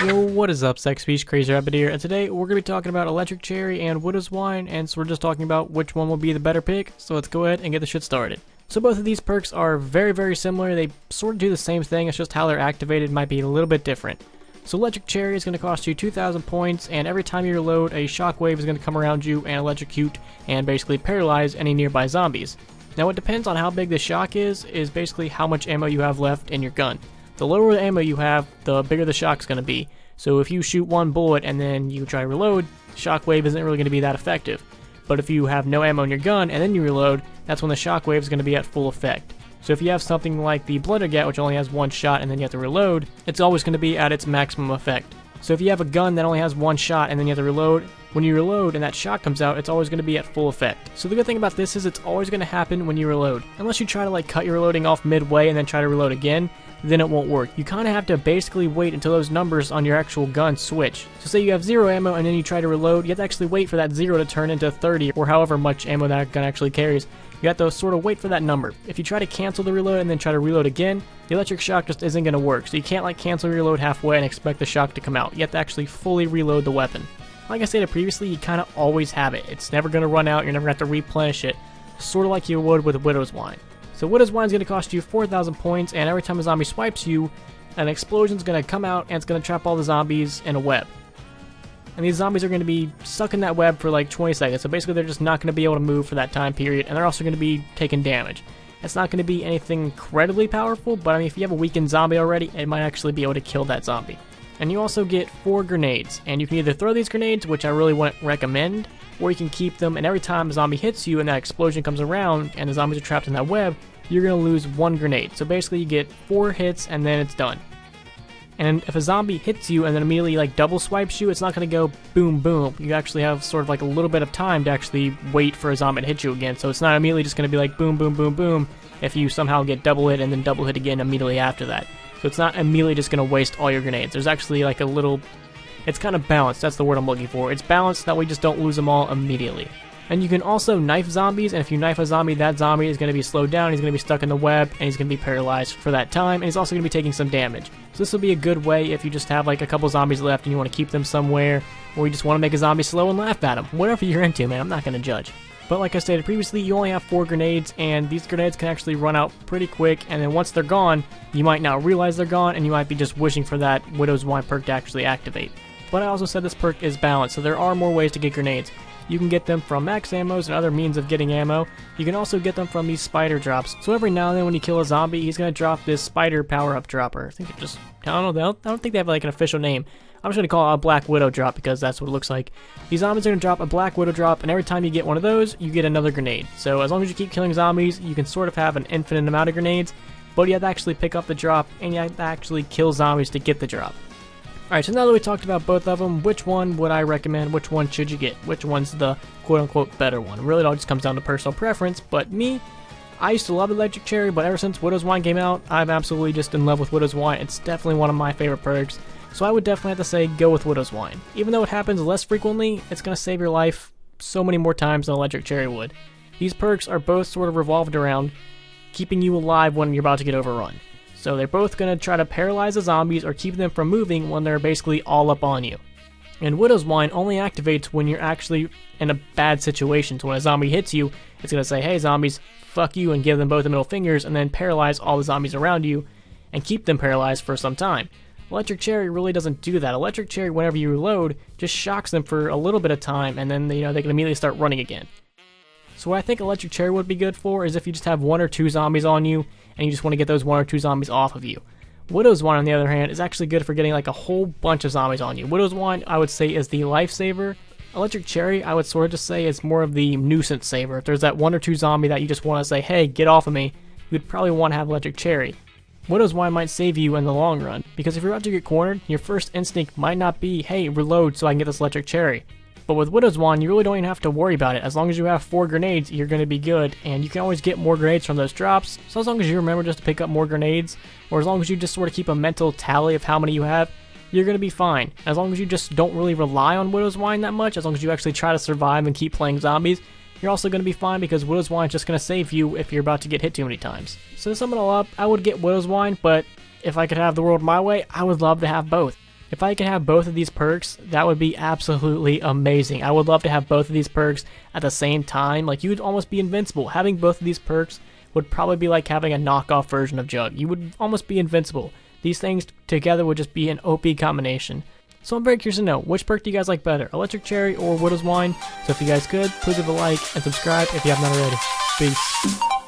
Yo, what is up, Sex Beast, Crazy Rabbit here, and today we're going to be talking about Electric Cherry and Widow's Wine, and so we're just talking about which one will be the better pick, so let's go ahead and get the shit started. So both of these perks are very similar. They sort of do the same thing, it's just how they're activated might be a little bit different. So Electric Cherry is going to cost you 2,000 points, and every time you reload, a shockwave is going to come around you and electrocute and basically paralyze any nearby zombies. Now what depends on how big the shock is basically how much ammo you have left in your gun. The lower the ammo you have, the bigger the shock's going to be. So if you shoot one bullet and then you try to reload, shockwave isn't really going to be that effective. But if you have no ammo in your gun and then you reload, that's when the shockwave is going to be at full effect. So if you have something like the Blundergat, which only has one shot and then you have to reload, it's always going to be at its maximum effect. So if you have a gun that only has one shot and then you have to reload, when you reload and that shot comes out, it's always going to be at full effect. So the good thing about this is it's always going to happen when you reload. Unless you try to cut your reloading off midway and then try to reload again, then it won't work. You kind of have to basically wait until those numbers on your actual gun switch. So say you have 0 ammo and then you try to reload, you have to actually wait for that 0 to turn into 30 or however much ammo that gun actually carries. You have to sort of wait for that number. If you try to cancel the reload and then try to reload again, the electric shock just isn't going to work. So you can't cancel your reload halfway and expect the shock to come out. You have to actually fully reload the weapon. Like I stated previously, you kind of always have it. It's never going to run out, you're never going to have to replenish it, sort of like you would with Widow's Wine. So Widow's Wine is going to cost you 4,000 points, and every time a zombie swipes you, an explosion is going to come out and it's going to trap all the zombies in a web. And these zombies are going to be stuck in that web for like 20 seconds, so basically they're just not going to be able to move for that time period, and they're also going to be taking damage. It's not going to be anything incredibly powerful, but I mean, if you have a weakened zombie already, it might actually be able to kill that zombie. And you also get 4 grenades, and you can either throw these grenades, which I really wouldn't recommend, or you can keep them, and every time a zombie hits you and that explosion comes around and the zombies are trapped in that web, you're going to lose 1 grenade. So basically you get 4 hits and then it's done. And if a zombie hits you and then immediately double swipes you, it's not going to go boom boom. You actually have sort of a little bit of time to actually wait for a zombie to hit you again. So it's not immediately just going to be boom boom boom boom if you somehow get double hit and then double hit again immediately after that. So it's not immediately just going to waste all your grenades. There's actually a little... It's kind of balanced, that's the word I'm looking for. It's balanced, that way you just don't lose them all immediately. And you can also knife zombies, and if you knife a zombie, that zombie is going to be slowed down, he's going to be stuck in the web, and he's going to be paralyzed for that time, and he's also going to be taking some damage. So this will be a good way if you just have a couple zombies left and you want to keep them somewhere, or you just want to make a zombie slow and laugh at them. Whatever you're into, man, I'm not going to judge. But like I stated previously, you only have 4 grenades, and these grenades can actually run out pretty quick, and then once they're gone, you might not realize they're gone, and you might be just wishing for that Widow's Wine perk to actually activate. But I also said this perk is balanced, so there are more ways to get grenades. You can get them from max ammos and other means of getting ammo. You can also get them from these spider drops. So every now and then when you kill a zombie, he's going to drop this spider power-up dropper. I think it just... I don't know, I don't think they have an official name. I'm just going to call it a Black Widow drop because that's what it looks like. These zombies are going to drop a Black Widow drop, and every time you get one of those, you get another grenade. So as long as you keep killing zombies, you can sort of have an infinite amount of grenades, but you have to actually pick up the drop, and you have to actually kill zombies to get the drop. Alright, so now that we talked about both of them, which one would I recommend? Which one should you get? Which one's the quote-unquote better one? Really, it all just comes down to personal preference, but me, I used to love Electric Cherry, but ever since Widow's Wine came out, I'm absolutely just in love with Widow's Wine. It's definitely one of my favorite perks, so I would definitely have to say go with Widow's Wine. Even though it happens less frequently, it's going to save your life so many more times than Electric Cherry would. These perks are both sort of revolved around keeping you alive when you're about to get overrun. So they're both going to try to paralyze the zombies or keep them from moving when they're basically all up on you. And Widow's Wine only activates when you're actually in a bad situation. So when a zombie hits you, it's going to say, hey zombies, fuck you, and give them both the middle fingers, and then paralyze all the zombies around you and keep them paralyzed for some time. Electric Cherry really doesn't do that. Electric Cherry, whenever you reload, just shocks them for a little bit of time, and then they can immediately start running again. So what I think Electric Cherry would be good for is if you just have 1 or 2 zombies on you, and you just want to get those 1 or 2 zombies off of you. Widow's Wine, on the other hand, is actually good for getting a whole bunch of zombies on you. Widow's Wine, I would say, is the lifesaver. Electric Cherry, I would sort of just say, is more of the nuisance saver. If there's that 1 or 2 zombie that you just want to say, hey, get off of me, you'd probably want to have Electric Cherry. Widow's Wine might save you in the long run, because if you're about to get cornered, your first instinct might not be, hey, reload so I can get this Electric Cherry. But with Widow's Wine, you really don't even have to worry about it. As long as you have 4 grenades, you're going to be good, and you can always get more grenades from those drops. So as long as you remember just to pick up more grenades, or as long as you just sort of keep a mental tally of how many you have, you're going to be fine. As long as you just don't really rely on Widow's Wine that much, as long as you actually try to survive and keep playing zombies, you're also going to be fine because Widow's Wine is just going to save you if you're about to get hit too many times. So to sum it all up, I would get Widow's Wine, but if I could have the world my way, I would love to have both. If I could have both of these perks, that would be absolutely amazing. I would love to have both of these perks at the same time. Like, you would almost be invincible. Having both of these perks would probably be like having a knockoff version of Jug. You would almost be invincible. These things together would just be an OP combination. So I'm very curious to know, which perk do you guys like better, Electric Cherry or Widow's Wine? So if you guys could, please leave a like and subscribe if you have not already. Peace.